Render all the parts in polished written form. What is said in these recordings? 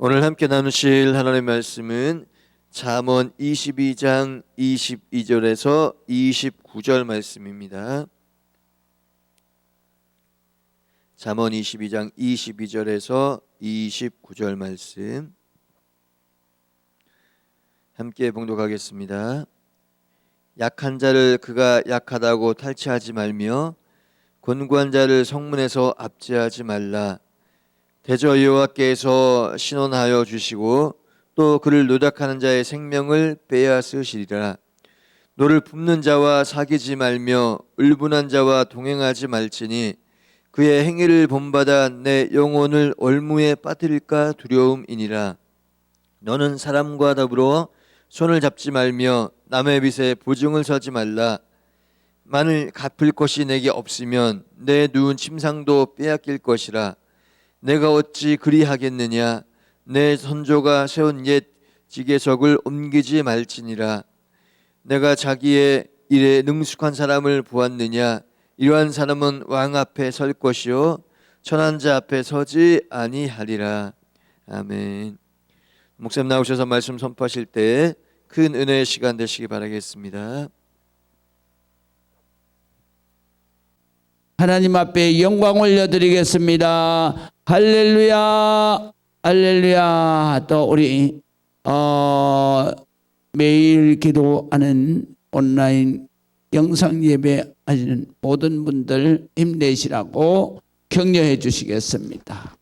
오늘 함께 나누실 하나님의 말씀은 잠언 22장 22절에서 29절 말씀입니다. 잠언 22장 22절에서 29절 말씀 함께 봉독하겠습니다. 약한 자를 그가 약하다고 탈취하지 말며 곤고한 자를 성문에서 압제하지 말라. 대저 여호와께서 신원하여 주시고 또 그를 노닥하는 자의 생명을 빼앗으시리라. 너를 굽는 자와 사귀지 말며 울분한 자와 동행하지 말지니 그의 행위를 본받아 내 영혼을 올무에 빠뜨릴까 두려움이니라. 너는 사람과 더불어 손을 잡지 말며 남의 빚에 보증을 서지 말라. 만일 갚을 것이 내게 없으면 내 누운 침상도 빼앗길 것이라. 내가 어찌 그리하겠느냐. 내 선조가 세운 옛 지계석을 옮기지 말지니라. 내가 자기의 일에 능숙한 사람을 보았느냐. 이러한 사람은 왕 앞에 설 것이요 천한 자 앞에 서지 아니하리라. 아멘. 목사님 나오셔서 말씀 선포하실 때 큰 은혜의 시간 되시기 바라겠습니다. 하나님 앞에 영광 올려드리겠습니다. 할렐루야, 할렐루야. 또 우리 매일 기도하는 온라인 영상 예배 하시는 모든 분들 힘내시라고 격려해 주시겠습니다.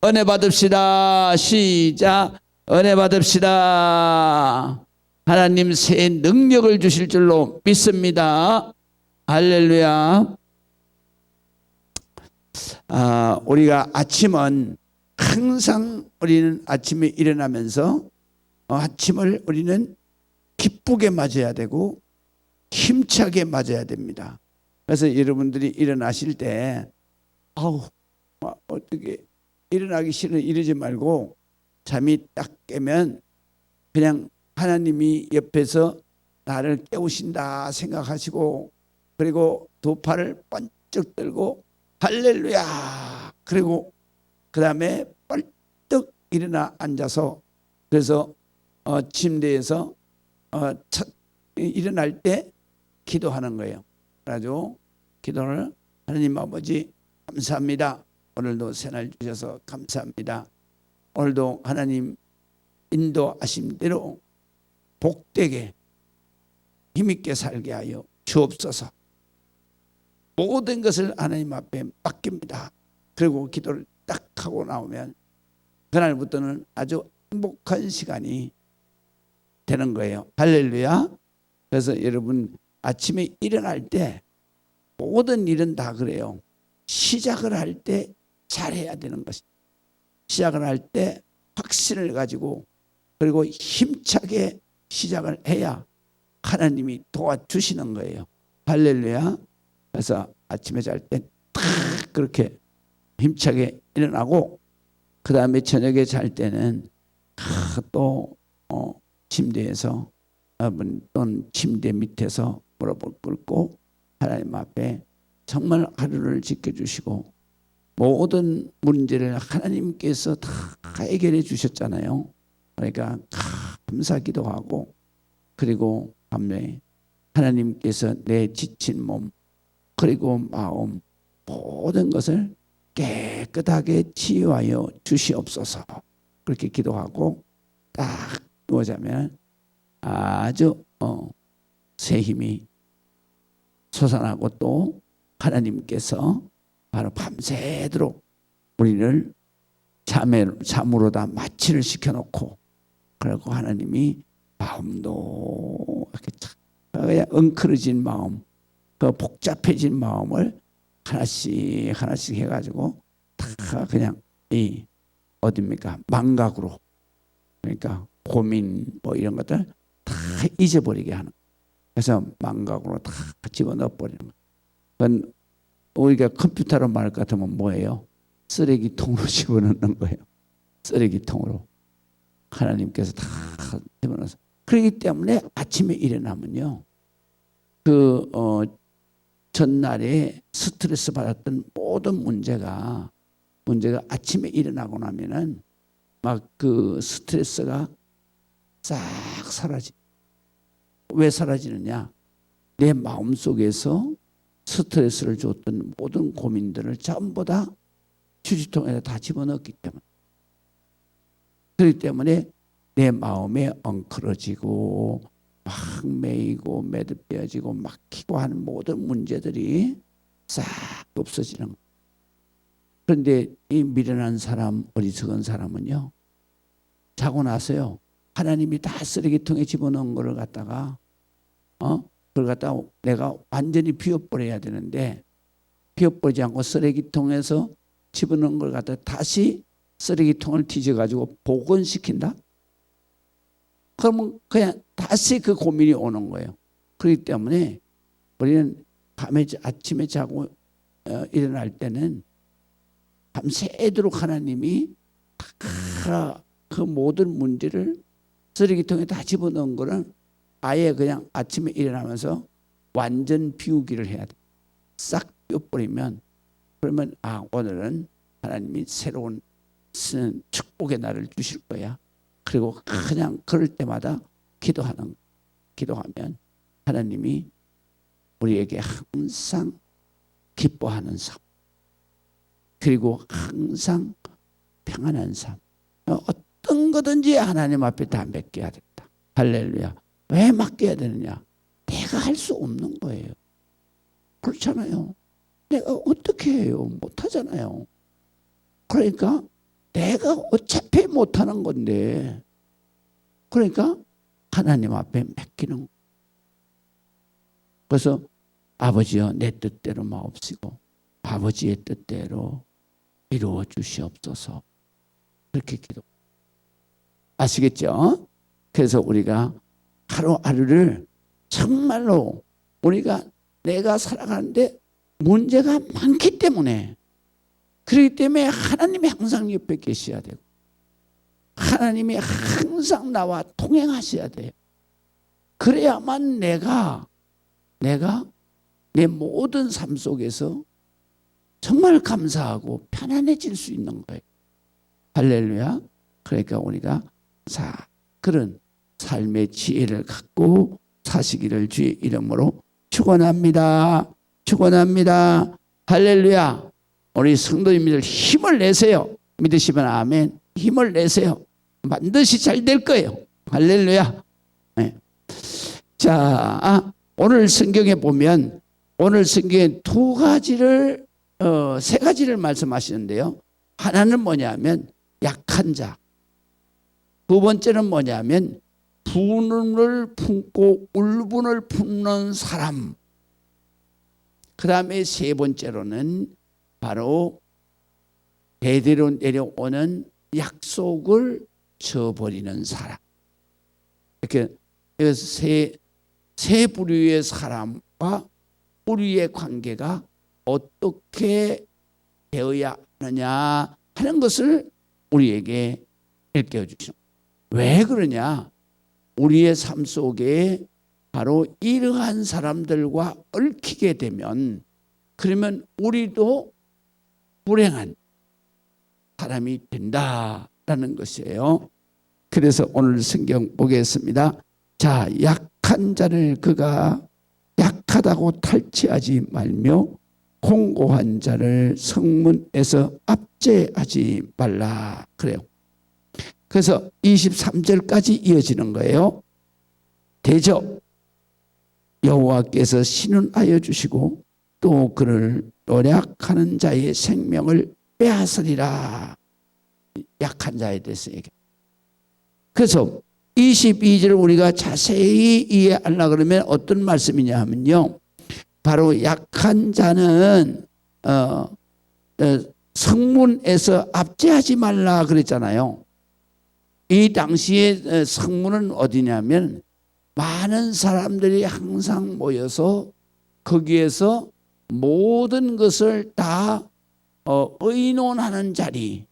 은혜 받읍시다. 시작. 은혜 받읍시다. 하나님 새 능력을 주실 줄로 믿습니다. 할렐루야. 우리가 아침은 항상 우리는 아침에 일어나면서 아침을 우리는 기쁘게 맞아야 되고 힘차게 맞아야 됩니다. 그래서 여러분들이 일어나실 때 어떻게 일어나기 싫어 이러지 말고 잠이 딱 깨면 그냥 하나님이 옆에서 나를 깨우신다 생각하시고 그리고 두 팔을 번쩍 들고 할렐루야. 그리고 그 다음에 벌떡 일어나 앉아서 그래서 침대에서 일어날 때 기도하는 거예요. 그래가지고 기도를 하나님 아버지 감사합니다. 오늘도 새날 주셔서 감사합니다. 오늘도 하나님 인도하신 대로 복되게 힘있게 살게 하여 주옵소서. 모든 것을 하나님 앞에 맡깁니다. 그리고 기도를 딱 하고 나오면 그날부터는 아주 행복한 시간이 되는 거예요. 할렐루야. 그래서 여러분 아침에 일어날 때 모든 일은 다 그래요. 시작을 할 때 잘해야 되는 것입니다. 시작을 할 때 확신을 가지고 그리고 힘차게 시작을 해야 하나님이 도와주시는 거예요. 할렐루야. 그래서 아침에 잘 때 딱 그렇게 힘차게 일어나고 그 다음에 저녁에 잘 때는 또 침대에서 또는 침대 밑에서 무릎을 꿇고 하나님 앞에 정말 하루를 지켜주시고 모든 문제를 하나님께서 다 해결해 주셨잖아요. 그러니까 감사기도 하고 그리고 밤에 하나님께서 내 지친 몸 그리고 마음 모든 것을 깨끗하게 치유하여 주시옵소서. 그렇게 기도하고 딱 누워자면 아주 새 힘이 솟아나고 또 하나님께서 바로 밤새도록 우리를 잠으로 다 마취를 시켜놓고 그리고 하나님이 마음도 이렇게 엉클어진 마음 그 복잡해진 마음을 하나씩 해가지고 다 그냥 어딥니까 망각으로 그러니까 고민 뭐 이런 것들 다 잊어버리게 하는 그래서 망각으로 다 집어넣어 버리는 건 우리가 컴퓨터로 말할 것 같으면 뭐예요? 쓰레기통으로 집어넣는 거예요. 쓰레기통으로 하나님께서 다 집어넣어서 그렇기 때문에 아침에 일어나면요 전날에 스트레스 받았던 모든 문제가 아침에 일어나고 나면은 막 그 스트레스가 싹 사라지. 왜 사라지느냐? 내 마음속에서 스트레스를 줬던 모든 고민들을 전부 다 휴지통에 다 집어넣었기 때문에. 그렇기 때문에 내 마음에 엉클어지고 막 매이고 매듭되어지고 막히고 하는 모든 문제들이 싹 없어지는 거예요. 그런데 이 미련한 사람, 어리석은 사람은요, 자고 나서요, 하나님이 다 쓰레기통에 집어넣은 거를 갖다가 그걸 갖다가 내가 완전히 비워버려야 되는데, 비워버리지 않고 쓰레기통에서 집어넣은 걸 갖다가 다시 쓰레기통을 뒤져가지고 복원시킨다? 그러면 그냥 다시 그 고민이 오는 거예요. 그렇기 때문에 우리는 아침에 자고 일어날 때는 밤새도록 하나님이 다 그 모든 문제를 쓰레기통에 다 집어넣은 거는 아예 그냥 아침에 일어나면서 완전 비우기를 해야 돼. 싹 비워버리면, 그러면 오늘은 하나님이 새로운 축복의 날을 주실 거야. 그리고 그냥 그럴 때마다 기도하면 하나님이 우리에게 항상 기뻐하는 삶, 그리고 항상 평안한 삶, 어떤 거든지 하나님 앞에 다 맡겨야 된다. 할렐루야. 왜 맡겨야 되느냐? 내가 할 수 없는 거예요. 그렇잖아요. 내가 어떻게 해요? 못하잖아요. 그러니까 내가 어차피 못하는 건데, 그러니까 하나님 앞에 맡기는 거예요. 그래서 아버지여 내 뜻대로 마옵시고 아버지의 뜻대로 이루어 주시옵소서. 그렇게 기도. 아시겠죠? 그래서 우리가 하루하루를 정말로 내가 살아가는데 문제가 많기 때문에, 그렇기 때문에 하나님이 항상 옆에 계셔야 되고 하나님이 항상 나와 동행하셔야 돼요. 그래야만 내가 내 모든 삶 속에서 정말 감사하고 편안해질 수 있는 거예요. 할렐루야. 그러니까 우리가 그런 삶의 지혜를 갖고 사시기를 주의 이름으로 축원합니다. 축원합니다. 할렐루야. 우리 성도님들 힘을 내세요. 믿으시면 아멘. 힘을 내세요. 반드시 잘 될 거예요. 할렐루야. 네. 자, 오늘 성경에 보면 오늘 성경에 세 가지를 말씀하시는데요. 하나는 뭐냐면 약한 자. 두 번째는 뭐냐면 분을 품고 울분을 품는 사람. 그 다음에 세 번째로는 바로 대대로 내려오는 약속을 저버리는 사람. 이렇게 세 부류의 사람과 우리의 관계가 어떻게 되어야 하느냐 하는 것을 우리에게 일깨워 주시죠. 왜 그러냐? 우리의 삶 속에 바로 이러한 사람들과 얽히게 되면, 그러면 우리도 불행한 사람이 된다라는 것이에요. 그래서 오늘 성경 보겠습니다. 자, 약한 자를 그가 약하다고 탈취하지 말며 공고한 자를 성문에서 압제하지 말라 그래요. 그래서 23절까지 이어지는 거예요. 대저 여호와께서 신은하여 주시고 또 그를 노략하는 자의 생명을 빼앗으리라. 약한 자에 대해서 얘기해요. 그래서 22절을 우리가 자세히 이해하려고 그러면 어떤 말씀이냐 하면요, 바로 약한 자는 성문에서 압제하지 말라 그랬잖아요. 이 당시에 성문은 어디냐면 많은 사람들이 항상 모여서 거기에서 모든 것을 다 의논하는 자리.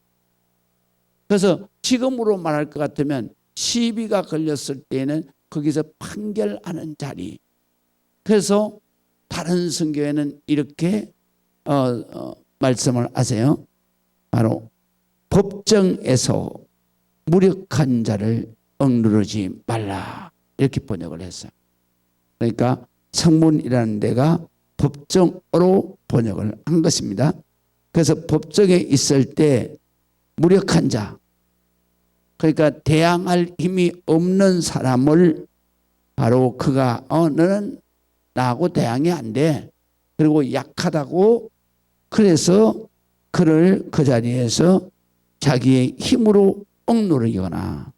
그래서 지금으로 말할 것 같으면 시비가 걸렸을 때에는 거기서 판결하는 자리. 그래서 다른 성경에는 이렇게 말씀을 하세요. 바로 법정에서 무력한 자를 억누르지 말라 이렇게 번역을 했어요. 그러니까 성문이라는 데가 법정으로 번역을 한 것입니다. 그래서 법정에 있을 때 무력한 자, 그러니까 대항할 힘이 없는 사람을 바로 그가 너는 나하고 대항이 안 돼. 그리고 약하다고 그래서 그를 그 자리에서 자기의 힘으로 억누르거나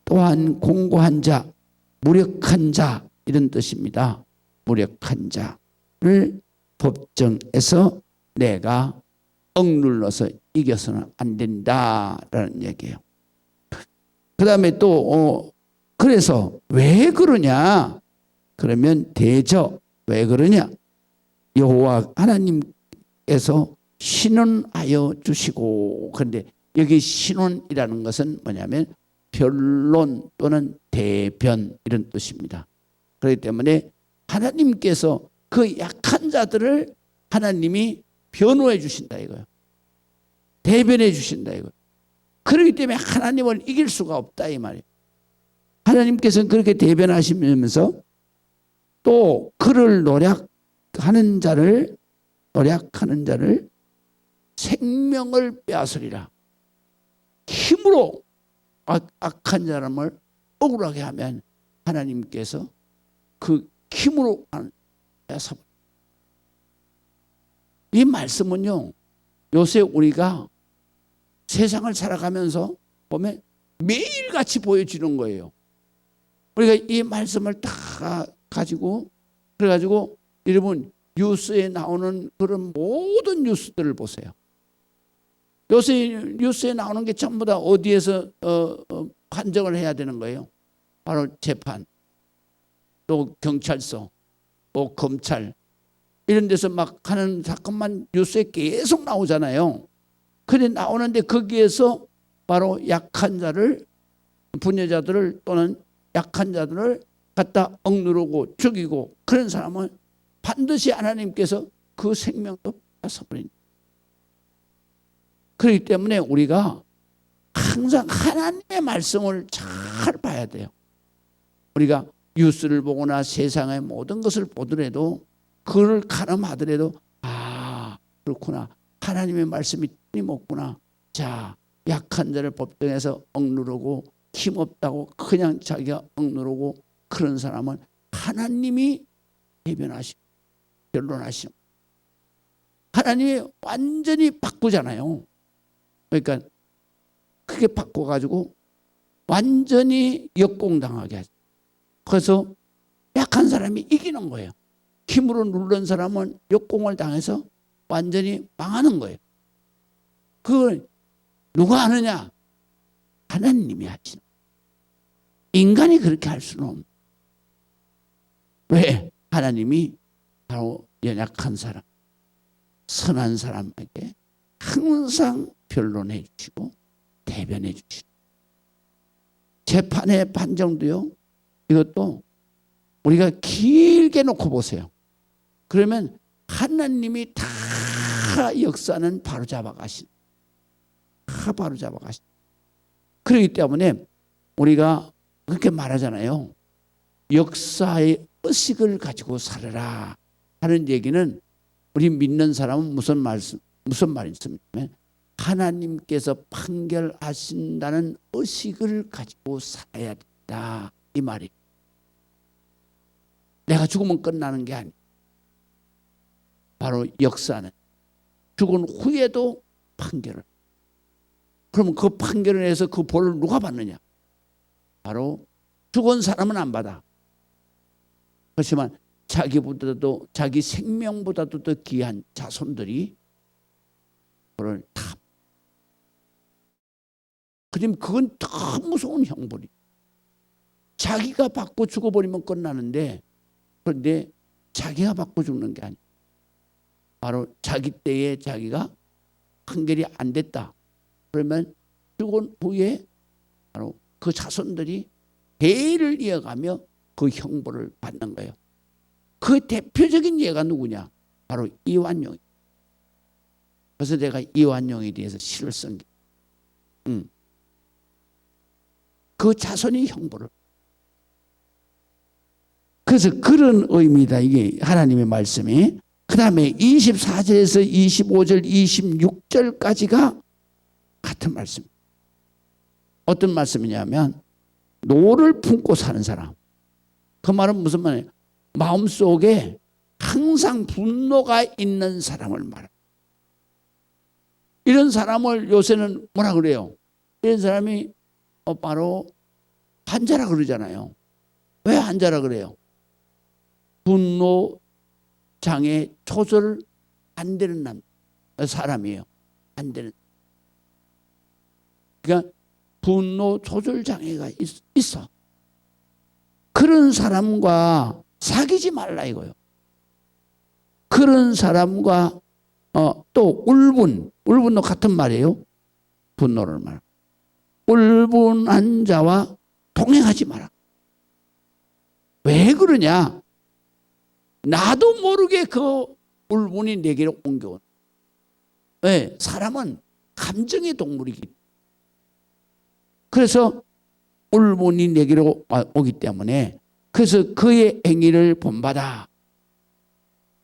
또한 공고한 자, 무력한 자 이런 뜻입니다. 무력한 자를 법정에서 내가 억눌러서 이겨서는 안 된다라는 얘기예요. 그 다음에 또 그래서 왜 그러냐? 그러면 대저 왜 그러냐? 여호와 하나님께서 신원하여 주시고, 그런데 여기 신원이라는 것은 뭐냐면 변론 또는 대변 이런 뜻입니다. 그렇기 때문에 하나님께서 그 약한 자들을 하나님이 변호해 주신다 이거예요. 대변해 주신다 이거예요. 그렇기 때문에 하나님을 이길 수가 없다 이 말이에요. 하나님께서는 그렇게 대변하시면서 또 그를 노략하는 자를 생명을 빼앗으리라. 힘으로 악한 사람을 억울하게 하면 하나님께서 그 힘으로 빼앗아. 이 말씀은요, 요새 우리가 세상을 살아가면서 보면 매일같이 보여지는 거예요. 우리가 이 말씀을 다 가지고 그래가지고 여러분 뉴스에 나오는 그런 모든 뉴스들을 보세요. 요새 뉴스에 나오는 게 전부 다 어디에서 판정을 해야 되는 거예요. 바로 재판, 또 경찰서, 또 검찰 이런 데서 막 하는 사건만 뉴스에 계속 나오잖아요. 그래 나오는데 거기에서 바로 약한 자를, 분여자들을 또는 약한 자들을 갖다 억누르고 죽이고 그런 사람은 반드시 하나님께서 그 생명도 뺏어버린다. 그렇기 때문에 우리가 항상 하나님의 말씀을 잘 봐야 돼요. 우리가 뉴스를 보거나 세상의 모든 것을 보더라도 그를 가늠하더라도 그렇구나. 하나님의 말씀이 틀림없구나. 자, 약한 자를 법정에서 억누르고 힘없다고 그냥 자기가 억누르고 그런 사람은 하나님이 대변하시고 변론하시고 하나님이 완전히 바꾸잖아요. 그러니까 크게 바꿔가지고 완전히 역공당하게 하죠. 그래서 약한 사람이 이기는 거예요. 힘으로 누른 사람은 역공을 당해서 완전히 망하는 거예요. 그걸 누가 하느냐? 하나님이 하시는. 인간이 그렇게 할 수는 없는. 왜? 하나님이 바로 연약한 사람, 선한 사람에게 항상 변론해 주시고 대변해 주시고, 재판의 판정도요, 이것도 우리가 길게 놓고 보세요. 그러면 하나님이 다 역사는 바로잡아 가신, 다 바로잡아 가신. 그렇기 때문에 우리가 그렇게 말하잖아요. 역사의 의식을 가지고 살아라 하는 얘기는, 우리 믿는 사람은 무슨 말씀이냐면 하나님께서 판결하신다는 의식을 가지고 살아야 된다 이 말이에요. 내가 죽으면 끝나는 게 아니에요. 바로 역사는 죽은 후에도 판결을. 그러면 그 판결을 해서 그 벌을 누가 받느냐? 바로 죽은 사람은 안 받아. 그렇지만 자기보다도, 자기 생명보다도 더 귀한 자손들이 그걸 다. 그러면 그건 더 무서운 형벌이. 자기가 받고 죽어버리면 끝나는데, 그런데 자기가 받고 죽는 게 아니에요. 바로 자기 때에 자기가 판결이 안 됐다. 그러면 죽은 후에 바로 그 자손들이 대를 이어가며 그 형벌을 받는 거예요. 그 대표적인 예가 누구냐? 바로 이완용. 그래서 내가 이완용에 대해서 시를 쓴 게. 그 자손이 형벌을. 그래서 그런 의미다. 이게 하나님의 말씀이. 그 다음에 24절에서 25절, 26절까지가 같은 말씀. 어떤 말씀이냐면 노를 품고 사는 사람. 그 말은 무슨 말이에요? 마음속에 항상 분노가 있는 사람을 말합니다. 이런 사람을 요새는 뭐라 그래요? 이런 사람이 바로 한자라 그러잖아요. 왜 한자라 그래요? 분노 장애 조절 안 되는 사람이에요. 안 되는. 그러니까 분노 조절 장애가 있어. 그런 사람과 사귀지 말라 이거요. 그런 사람과 또 울분도 같은 말이에요. 분노를 말. 울분한 자와 동행하지 마라. 왜 그러냐? 나도 모르게 그 울분이 내게로 옮겨온. 왜? 사람은 감정의 동물이기 때문에. 그래서 울분이 내게로 오기 때문에 그래서 그의 행위를 본받아.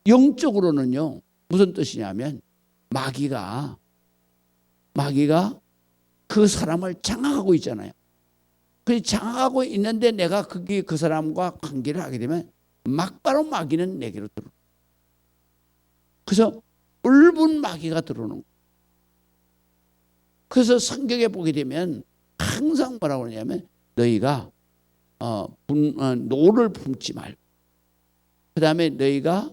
영적으로는요. 무슨 뜻이냐면 마귀가 그 사람을 장악하고 있잖아요. 그 장악하고 있는데 내가 그 사람과 관계를 하게 되면 막바로 마귀는 내게로 들어오는. 그래서 울분 마귀가 들어오는 거예요. 그래서 성경에 보게 되면 항상 뭐라고 그러냐면 너희가 노를 품지 말고 그 다음에 너희가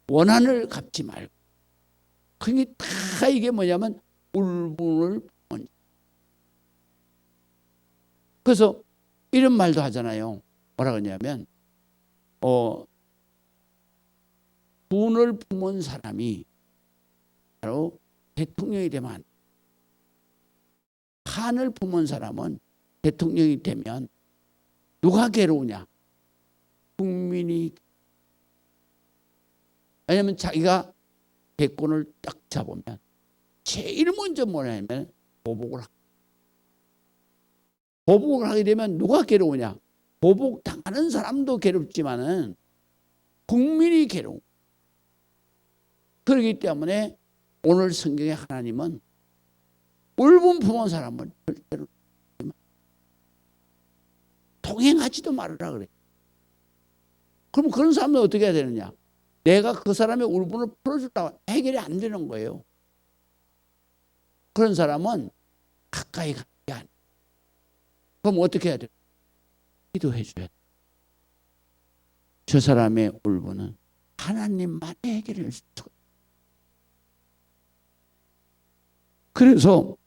원한을 갚지 말고. 그게 다 이게 뭐냐면 울분을 품은. 그래서 이런 말도 하잖아요. 뭐라 그러냐면 분을 품은 사람이 바로 대통령이 되면 안 돼. 한을 품은 사람은 대통령이 되면 누가 괴로우냐? 국민이. 왜냐하면 자기가 대권을 딱 잡으면 제일 먼저 뭐냐면 보복을 합니다. 보복을 하게 되면 누가 괴로우냐? 보복 당하는 사람도 괴롭지만은 국민이 괴로워. 그렇기 때문에 오늘 성경의 하나님은 울분 품은 사람을 절대로 동행하지도 말으라 그래. 그럼 그런 사람은 어떻게 해야 되느냐? 내가 그 사람의 울분을 풀어줬다고 해결이 안 되는 거예요. 그런 사람은 가까이 가는 게 아니에요. 그럼 어떻게 해야 돼요? 기도해 줘야 돼요. 저 사람의 울분은 하나님만 해결할 수 있어요. 그래서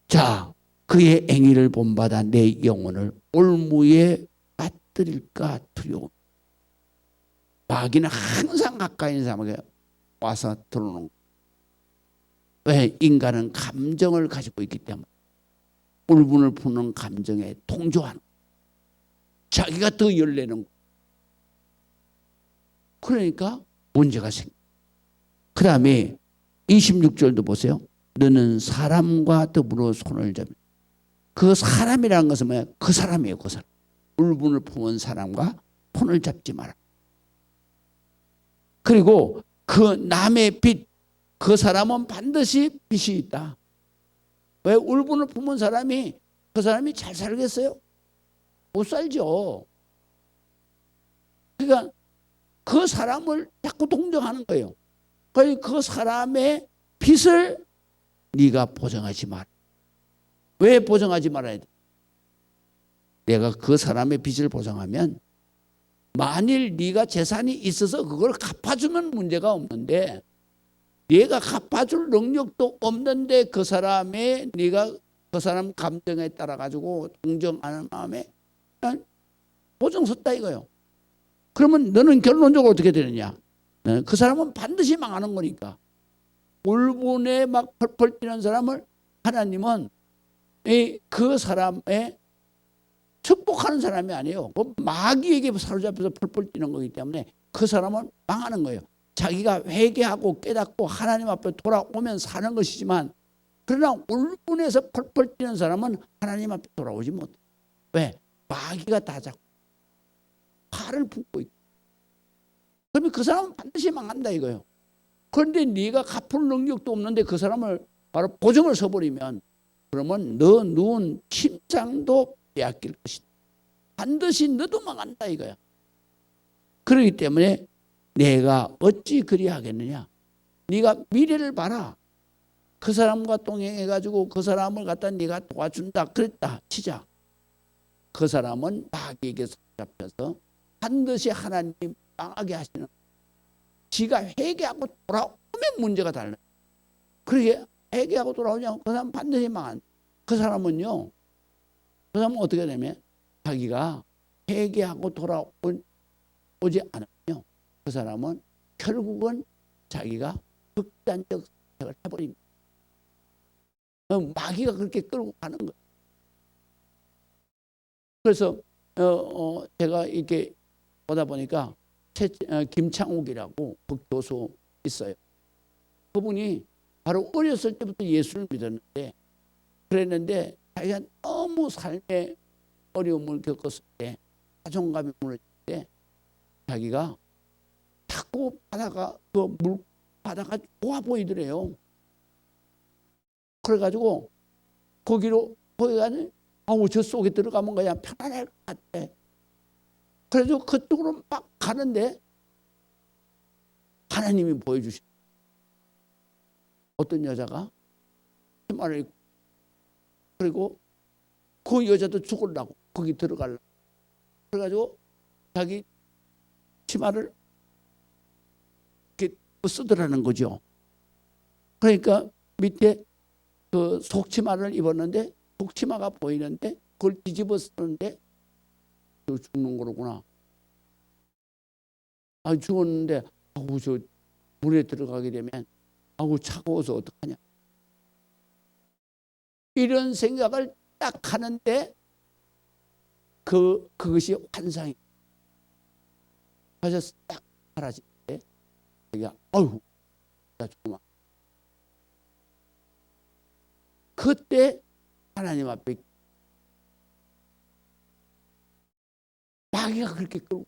자, 그의 행위를 본받아 내 영혼을 올무에 빠뜨릴까 두려워. 마귀는 항상 가까이 있는 사람에게 와서 들어오는 거예요. 왜? 인간은 감정을 가지고 있기 때문에 울분을 푸는 감정에 통조하는 거예요. 자기가 더 열내는 거예요. 그러니까 문제가 생겨요. 그 다음에 26절도 보세요. 너는 사람과 더불어 손을 잡는. 그 사람이라는 것은 뭐야? 그 사람이에요. 그 사람. 울분을 품은 사람과 손을 잡지 마라. 그리고 그 남의 빚, 그 사람은 반드시 빚이 있다. 왜? 울분을 품은 사람이 그 사람이 잘 살겠어요? 못 살죠. 그러니까 그 사람을 자꾸 동정하는 거예요. 그러니까 그 사람의 빚을 네가 보정하지 마라. 왜 보정하지 말아야 돼? 내가 그 사람의 빚을 보정하면 만일 네가 재산이 있어서 그걸 갚아주면 문제가 없는데 네가 갚아줄 능력도 없는데 그 사람의 네가 그 사람 감정에 따라 가지고 동정하는 마음에 보정 섰다 이거요. 그러면 너는 결론적으로 어떻게 되느냐? 그 사람은 반드시 망하는 거니까. 울분에 막 펄펄 뛰는 사람을 하나님은 그 사람의 축복하는 사람이 아니에요. 마귀에게 사로잡혀서 펄펄 뛰는 거기 때문에 그 사람은 망하는 거예요. 자기가 회개하고 깨닫고 하나님 앞에 돌아오면 사는 것이지만 그러나 울분에서 펄펄 뛰는 사람은 하나님 앞에 돌아오지 못해. 왜? 마귀가 다 잡고 칼을 품고 있고. 그러면 그 사람은 반드시 망한다 이거예요. 그런데 네가 갚을 능력도 없는데 그 사람을 바로 보증을 서버리면 그러면 너 누운 침상도 빼앗길 것이다. 반드시 너도 망한다 이거야. 그렇기 때문에 내가 어찌 그리하겠느냐. 네가 미래를 봐라. 그 사람과 동행해가지고 그 사람을 갖다 네가 도와준다 그랬다 치자. 그 사람은 마귀에게 사로잡혀서 반드시 하나님 망하게 하시는. 지가 회개하고 돌아오면 문제가 달라요. 그렇게 회개하고 돌아오지 않고 그 사람은 반드시 망한. 그 사람은요. 그 사람은 어떻게 되면 자기가 회개하고 돌아오지 않으면 그 사람은 결국은 자기가 극단적 선택을 해버립니다. 마귀가 그렇게 끌고 가는 거예요. 그래서 제가 이렇게 보다 보니까 김창욱이라고 교수 있어요. 그분이 바로 어렸을 때부터 예수를 믿었는데 그랬는데 자기가 너무 삶의 어려움을 겪었을 때 자존감이 무너질 때 자기가 자꾸 바다가 좋아 보이더래요. 그래가지고 거기 가서 저 속에 들어가면 그냥 편안할 것 같아. 그래서 그쪽으로 막 가는데 하나님이 보여주신 어떤 여자가 치마를 입고 그리고 그 여자도 죽으려고 거기 들어가려고 그래가지고 자기 치마를 이렇게 쓰더라는 거죠. 그러니까 밑에 그 속치마를 입었는데 속치마가 보이는데 그걸 뒤집어 쓰는데 죽는 거로구나. 죽었는데 저 물에 들어가게 되면 차가워서 어떡하냐. 이런 생각을 딱 하는데 그것이 환상이. 그래서 딱 사라질 때 자기가 나 정말 그때 하나님 앞에 마귀가 그렇게 끌고.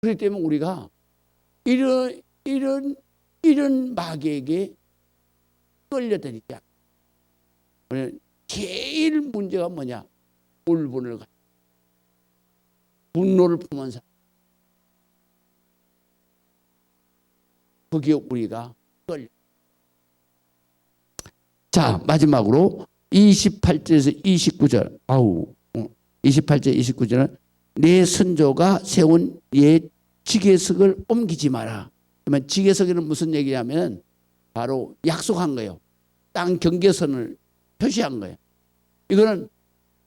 그렇기 때문에 우리가 이런 마귀에게 끌려다니지 않아. 우리는 제일 문제가 뭐냐? 울분을 가지고 분노를 품은 사람. 거기에 우리가 끌려. 자, 마지막으로 28절에서 29절. 28절 29절은 내 선조가 세운 옛 지계석을 옮기지 마라. 그러면 지계석에는 무슨 얘기냐면 바로 약속한 거예요. 땅 경계선을 표시한 거예요. 이거는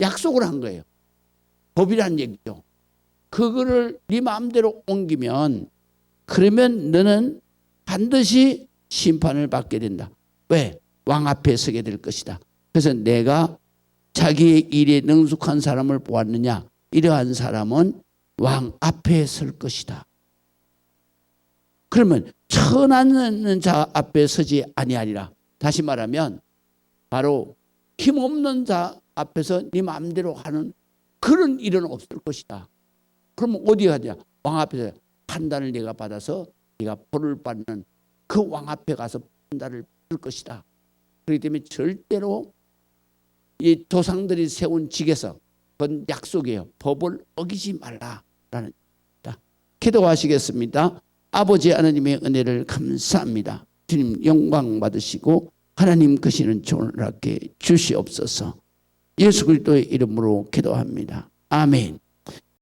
약속을 한 거예요. 법이라는 얘기죠. 그거를 네 마음대로 옮기면 그러면 너는 반드시 심판을 받게 된다. 왜? 왕 앞에 서게 될 것이다. 그래서 내가 자기의 일에 능숙한 사람을 보았느냐? 이러한 사람은 왕 앞에 설 것이다. 그러면 천하는 자 앞에 서지 아니하리라. 다시 말하면 바로 힘없는 자 앞에서 네 마음대로 하는 그런 일은 없을 것이다. 그러면 어디 가냐? 왕 앞에서 판단을 네가 받아서 네가 벌을 받는 그 왕 앞에 가서 판단을 받을 것이다. 그렇기 때문에 절대로 이 조상들이 세운 직에서 그건 약속이에요. 법을 어기지 말라라는 겁니다. 기도하시겠습니다. 아버지 하나님의 은혜를 감사합니다. 주님 영광 받으시고 하나님 크시는 존을 얻게 주시옵소서. 예수 그리스도의 이름으로 기도합니다. 아멘.